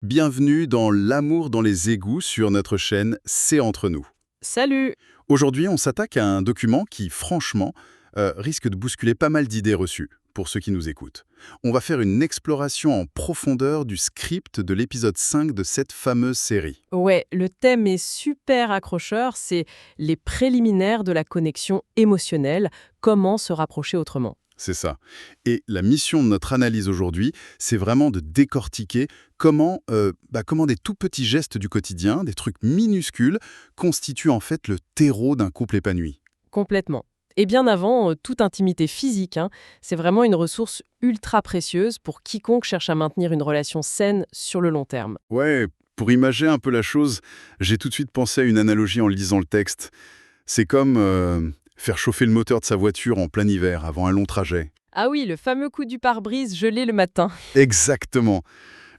Bienvenue dans L'amour dans les égouts sur notre chaîne C'est entre nous. Salut! Aujourd'hui, on s'attaque à un document qui, franchement, risque de bousculer pas mal d'idées reçues pour ceux qui nous écoutent. On va faire une exploration en profondeur du script de l'épisode 5 de cette fameuse série. Ouais, le thème est super accrocheur, c'est les préliminaires de la connexion émotionnelle, comment se rapprocher autrement. C'est ça. Et la mission de notre analyse aujourd'hui, c'est vraiment de décortiquer comment des tout petits gestes du quotidien, des trucs minuscules, constituent en fait le terreau d'un couple épanoui. Complètement. Et bien avant toute intimité physique, c'est vraiment une ressource ultra précieuse pour quiconque cherche à maintenir une relation saine sur le long terme. Ouais, pour imager un peu la chose, j'ai tout de suite pensé à une analogie en lisant le texte. C'est comme faire chauffer le moteur de sa voiture en plein hiver avant un long trajet. Ah oui, le fameux coup du pare-brise gelé le matin. Exactement.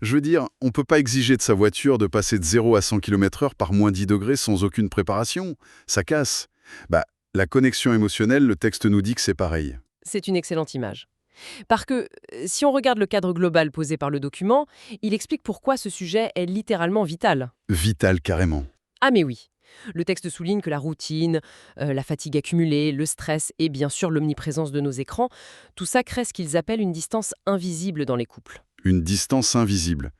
Je veux dire, on peut pas exiger de sa voiture de passer de 0 à 100 km/h par moins 10 degrés sans aucune préparation. Ça casse. La connexion émotionnelle, le texte nous dit que c'est pareil. C'est une excellente image. Parce que si on regarde le cadre global posé par le document, il explique pourquoi ce sujet est littéralement vital. Vital carrément. Ah mais oui. Le texte souligne que la routine, la fatigue accumulée, le stress et bien sûr l'omniprésence de nos écrans, tout ça crée ce qu'ils appellent une distance invisible dans les couples. Une distance invisible.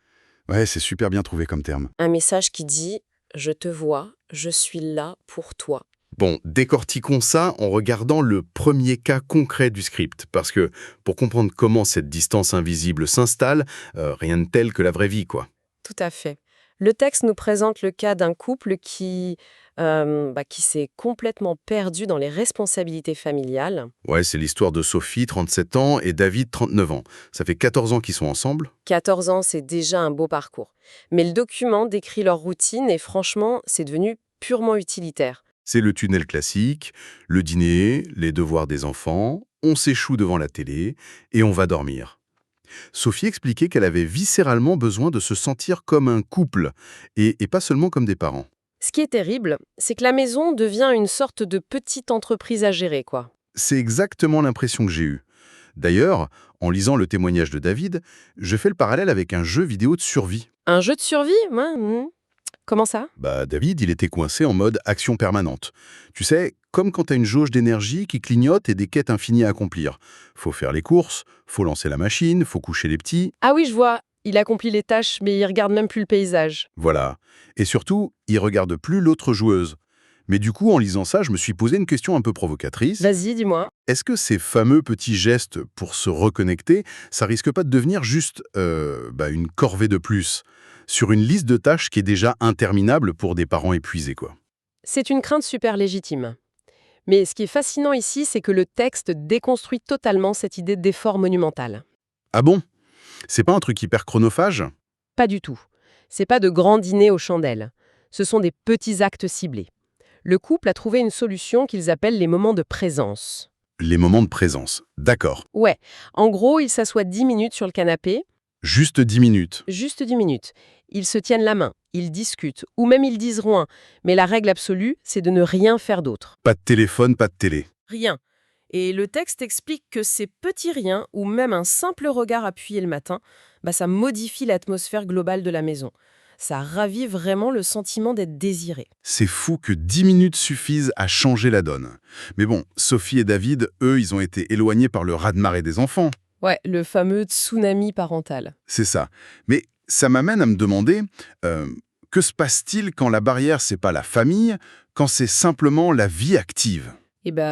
Ouais, c'est super bien trouvé comme terme. Un message qui dit « Je te vois, je suis là pour toi ». Bon, décortiquons ça en regardant le premier cas concret du script, parce que pour comprendre comment cette distance invisible s'installe, rien de tel que la vraie vie, quoi. Tout à fait. Le texte nous présente le cas d'un couple qui s'est complètement perdu dans les responsabilités familiales. Ouais, c'est l'histoire de Sophie, 37 ans, et David, 39 ans. Ça fait 14 ans qu'ils sont ensemble. 14 ans, c'est déjà un beau parcours. Mais le document décrit leur routine et franchement, c'est devenu purement utilitaire. C'est le tunnel classique, le dîner, les devoirs des enfants, on s'échoue devant la télé, et on va dormir. Sophie expliquait qu'elle avait viscéralement besoin de se sentir comme un couple, et pas seulement comme des parents. Ce qui est terrible, c'est que la maison devient une sorte de petite entreprise à gérer, quoi. C'est exactement l'impression que j'ai eue. D'ailleurs, en lisant le témoignage de David, je fais le parallèle avec un jeu vidéo de survie. Un jeu de survie? Ouais, Comment ça? David, il était coincé en mode action permanente. Tu sais, comme quand t'as une jauge d'énergie qui clignote et des quêtes infinies à accomplir. Faut faire les courses, faut lancer la machine, faut coucher les petits, Ah oui, je vois. Il accomplit les tâches, mais il regarde même plus le paysage. voilà. Et surtout, il regarde plus l'autre joueuse. Mais du coup, en lisant ça, je me suis posé une question un peu provocatrice. Vas-y, dis-moi. Est-ce que ces fameux petits gestes pour se reconnecter, ça risque pas de devenir juste une corvée de plus sur une liste de tâches qui est déjà interminable pour des parents épuisés, quoi. C'est une crainte super légitime. Mais ce qui est fascinant ici, c'est que le texte déconstruit totalement cette idée d'effort monumental. Ah bon? C'est pas un truc hyper chronophage? Pas du tout. C'est pas de grands dîners aux chandelles. Ce sont des petits actes ciblés. Le couple a trouvé une solution qu'ils appellent les moments de présence. Les moments de présence. D'accord. Ouais, en gros, ils s'assoient 10 minutes sur le canapé, Juste 10 minutes. juste 10 minutes. Ils se tiennent la main, ils discutent, ou même ils disent rien. Mais la règle absolue, c'est de ne rien faire d'autre. Pas de téléphone, pas de télé. Rien. Et le texte explique que ces petits riens, ou même un simple regard appuyé le matin, ça modifie l'atmosphère globale de la maison. Ça ravive vraiment le sentiment d'être désiré. C'est fou que 10 minutes suffisent à changer la donne. Mais bon, Sophie et David, eux, ils ont été éloignés par le raz-de-marée des enfants. Ouais, le fameux tsunami parental. C'est ça. Mais ça m'amène à me demander, que se passe-t-il quand la barrière, c'est pas la famille, quand c'est simplement la vie active?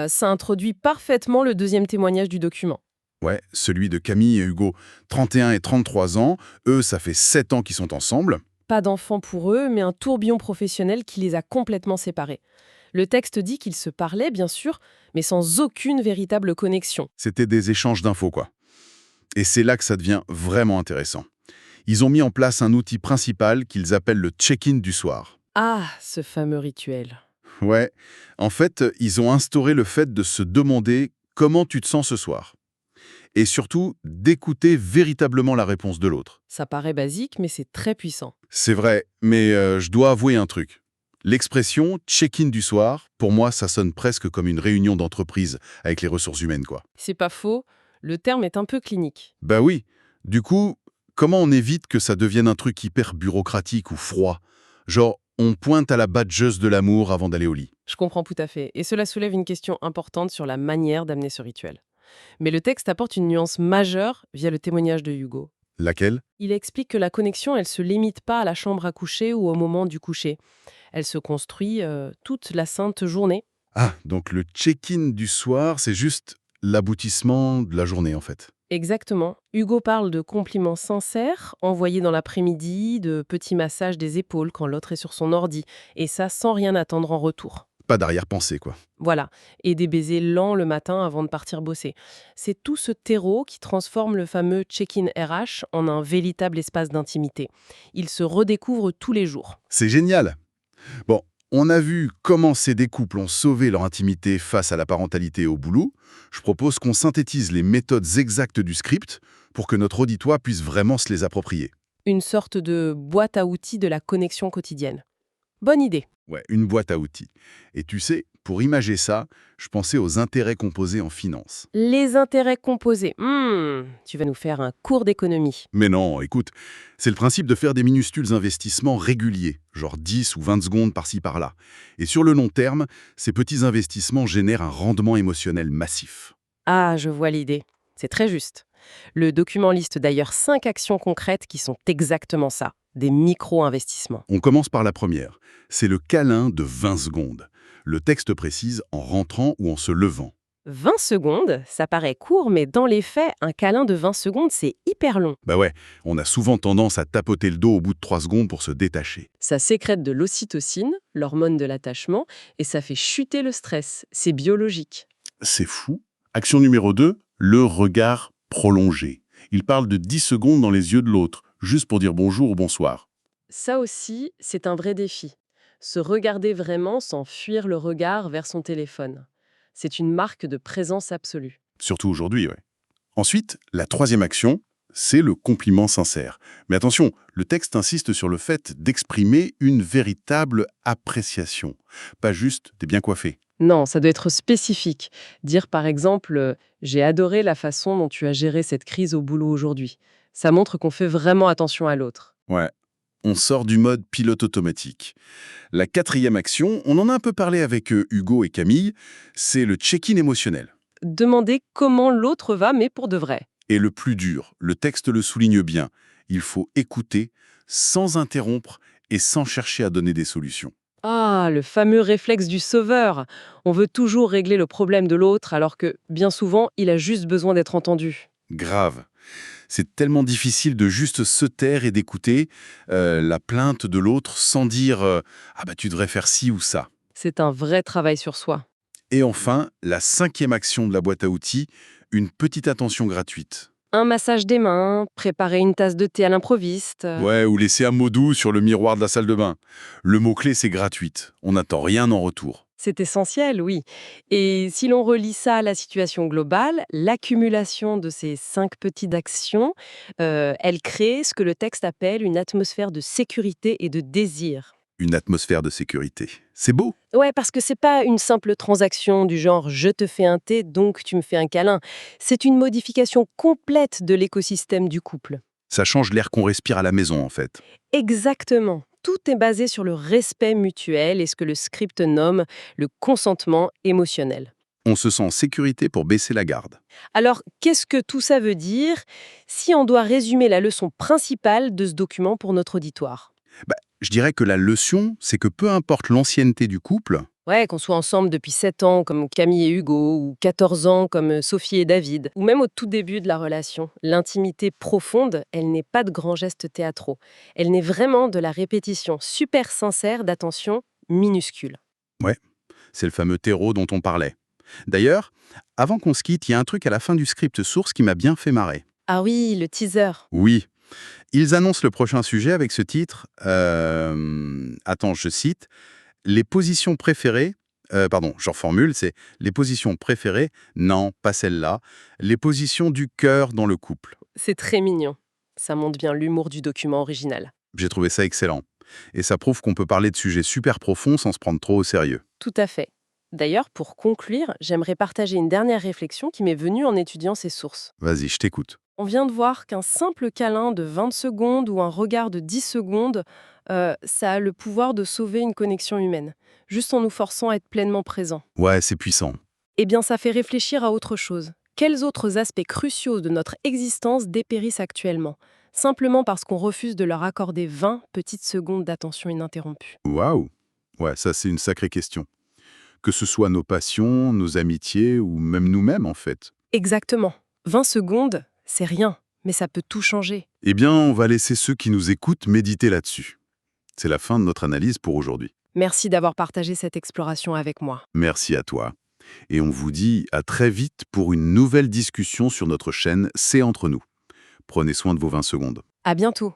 Ça introduit parfaitement le deuxième témoignage du document. Ouais, celui de Camille et Hugo, 31 et 33 ans. Eux, ça fait 7 ans qu'ils sont ensemble. Pas d'enfant pour eux, mais un tourbillon professionnel qui les a complètement séparés. Le texte dit qu'ils se parlaient, bien sûr, mais sans aucune véritable connexion. C'était des échanges d'infos, quoi. Et c'est là que ça devient vraiment intéressant. Ils ont mis en place un outil principal qu'ils appellent le check-in du soir. Ah, ce fameux rituel. Ouais, en fait, ils ont instauré le fait de se demander comment tu te sens ce soir. Et surtout, d'écouter véritablement la réponse de l'autre. Ça paraît basique, mais c'est très puissant. C'est vrai, mais je dois avouer un truc. L'expression check-in du soir, pour moi, ça sonne presque comme une réunion d'entreprise avec les ressources humaines, quoi. C'est pas faux, le terme est un peu clinique. Bah oui. Du coup, comment on évite que ça devienne un truc hyper bureaucratique ou froid? Genre, on pointe à la badgeuse de l'amour avant d'aller au lit. Je comprends tout à fait. Et cela soulève une question importante sur la manière d'amener ce rituel. Mais le texte apporte une nuance majeure via le témoignage de Hugo. Laquelle? Il explique que la connexion, elle se limite pas à la chambre à coucher ou au moment du coucher. Elle se construit toute la sainte journée. Ah, donc le check-in du soir, c'est juste l'aboutissement de la journée, en fait. Exactement. Hugo parle de compliments sincères, envoyés dans l'après-midi, de petits massages des épaules quand l'autre est sur son ordi, et ça sans rien attendre en retour. Pas d'arrière-pensée, quoi. Voilà, et des baisers lents le matin avant de partir bosser. C'est tout ce terreau qui transforme le fameux check-in RH en un véritable espace d'intimité. Il se redécouvre tous les jours. C'est génial. Bon, on a vu comment ces des couples ont sauvé leur intimité face à la parentalité et au boulot. Je propose qu'on synthétise les méthodes exactes du script pour que notre auditoire puisse vraiment se les approprier. Une sorte de boîte à outils de la connexion quotidienne. Bonne idée. Ouais, une boîte à outils. Et tu sais, pour imager ça, je pensais aux intérêts composés en finance. Les intérêts composés. Tu vas nous faire un cours d'économie. Mais non, écoute, c'est le principe de faire des minuscules investissements réguliers, genre 10 ou 20 secondes par-ci par-là. Et sur le long terme, ces petits investissements génèrent un rendement émotionnel massif. Ah, je vois l'idée. C'est très juste. Le document liste d'ailleurs 5 actions concrètes qui sont exactement ça, des micro-investissements. On commence par la première. C'est le câlin de 20 secondes. Le texte précise en rentrant ou en se levant. 20 secondes, ça paraît court, mais dans les faits, un câlin de 20 secondes, c'est hyper long. Bah ouais, on a souvent tendance à tapoter le dos au bout de 3 secondes pour se détacher. Ça sécrète de l'ocytocine, l'hormone de l'attachement, et ça fait chuter le stress. C'est biologique. C'est fou. Action numéro 2, le regard prolongé. Il parle de 10 secondes dans les yeux de l'autre, juste pour dire bonjour ou bonsoir. Ça aussi, c'est un vrai défi. Se regarder vraiment sans fuir le regard vers son téléphone. C'est une marque de présence absolue. Surtout aujourd'hui, ouais. Ensuite, la troisième action, c'est le compliment sincère. Mais attention, le texte insiste sur le fait d'exprimer une véritable appréciation, pas juste des bien coiffés. Non, ça doit être spécifique. Dire par exemple j'ai adoré la façon dont tu as géré cette crise au boulot aujourd'hui. Ça montre qu'on fait vraiment attention à l'autre. Ouais. On sort du mode pilote automatique. La quatrième action, on en a un peu parlé avec Hugo et Camille, c'est le check-in émotionnel. Demander comment l'autre va, mais pour de vrai. Et le plus dur, le texte le souligne bien, il faut écouter sans interrompre et sans chercher à donner des solutions. Ah, le fameux réflexe du sauveur. On veut toujours régler le problème de l'autre alors que, bien souvent, il a juste besoin d'être entendu. Grave. C'est tellement difficile de juste se taire et d'écouter la plainte de l'autre sans dire ah bah tu devrais faire ci ou ça. C'est un vrai travail sur soi. Et enfin, la cinquième action de la boîte à outils, une petite attention gratuite. Un massage des mains, préparer une tasse de thé à l'improviste. Ouais, ou laisser un mot doux sur le miroir de la salle de bain. Le mot-clé, c'est gratuite. On n'attend rien en retour. C'est essentiel, oui. Et si l'on relie ça à la situation globale, l'accumulation de ces 5 petites actions, elle crée ce que le texte appelle une atmosphère de sécurité et de désir. Une atmosphère de sécurité. C'est beau. Ouais, parce que c'est pas une simple transaction du genre je te fais un thé, donc tu me fais un câlin. C'est une modification complète de l'écosystème du couple. Ça change l'air qu'on respire à la maison, en fait. Exactement. Tout est basé sur le respect mutuel et ce que le script nomme le consentement émotionnel. On se sent en sécurité pour baisser la garde. Alors, qu'est-ce que tout ça veut dire si on doit résumer la leçon principale de ce document pour notre auditoire? Je dirais que la leçon, c'est que peu importe l'ancienneté du couple, Ouais, qu'on soit ensemble depuis 7 ans comme Camille et Hugo, ou 14 ans comme Sophie et David, ou même au tout début de la relation, l'intimité profonde, elle n'est pas de grands gestes théâtraux. Elle n'est vraiment de la répétition super sincère d'attention minuscule. c'est le fameux terreau dont on parlait. D'ailleurs, avant qu'on se quitte, il y a un truc à la fin du script source qui m'a bien fait marrer. Ah oui, le teaser. Oui, ils annoncent le prochain sujet avec ce titre. Attends, je cite. Les positions préférées. Je reformule, c'est les positions préférées. Non, pas celle-là. Les positions du cœur dans le couple. C'est très mignon. Ça montre bien l'humour du document original. J'ai trouvé ça excellent. Et ça prouve qu'on peut parler de sujets super profonds sans se prendre trop au sérieux. Tout à fait. D'ailleurs, pour conclure, j'aimerais partager une dernière réflexion qui m'est venue en étudiant ces sources. Vas-y, je t'écoute. On vient de voir qu'un simple câlin de 20 secondes ou un regard de 10 secondes, ça a le pouvoir de sauver une connexion humaine, juste en nous forçant à être pleinement présents. Ouais, c'est puissant. Eh bien, ça fait réfléchir à autre chose. Quels autres aspects cruciaux de notre existence dépérissent actuellement, simplement parce qu'on refuse de leur accorder 20 petites secondes d'attention ininterrompue? Waouh! Ouais, ça c'est une sacrée question. Que ce soit nos passions, nos amitiés ou même nous-mêmes en fait. Exactement. 20 secondes, c'est rien, mais ça peut tout changer. Eh bien, on va laisser ceux qui nous écoutent méditer là-dessus. C'est la fin de notre analyse pour aujourd'hui. Merci d'avoir partagé cette exploration avec moi. Merci à toi. Et on vous dit à très vite pour une nouvelle discussion sur notre chaîne C'est entre nous. Prenez soin de vos 20 secondes. À bientôt.